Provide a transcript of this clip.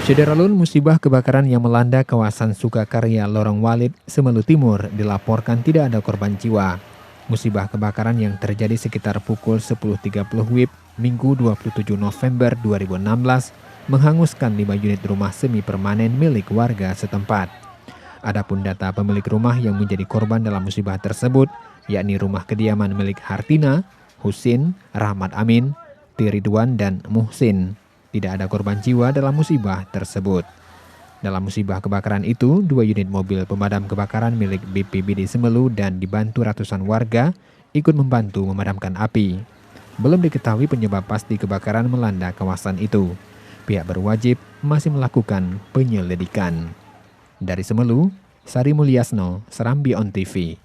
Syederalun musibah kebakaran yang melanda kawasan Sukakarya Lorong Walid, Semelu Timur dilaporkan tidak ada korban jiwa. Musibah kebakaran yang terjadi sekitar pukul 10.30 WIB Minggu 27 November 2016 menghanguskan 5 unit rumah semi permanen milik warga setempat. Adapun data pemilik rumah yang menjadi korban dalam musibah tersebut, yakni rumah kediaman milik Hartina, Husin, Rahmat Amin, Tiridwan, dan Muhsin. Tidak ada korban jiwa dalam musibah tersebut. Dalam musibah kebakaran itu, 2 unit mobil pemadam kebakaran milik BPBD Semelu dan dibantu ratusan warga ikut membantu memadamkan api. Belum diketahui penyebab pasti kebakaran melanda kawasan itu. Pihak berwajib masih melakukan penyelidikan. Dari Semelu, Sari Mulyasno, Serambi On TV.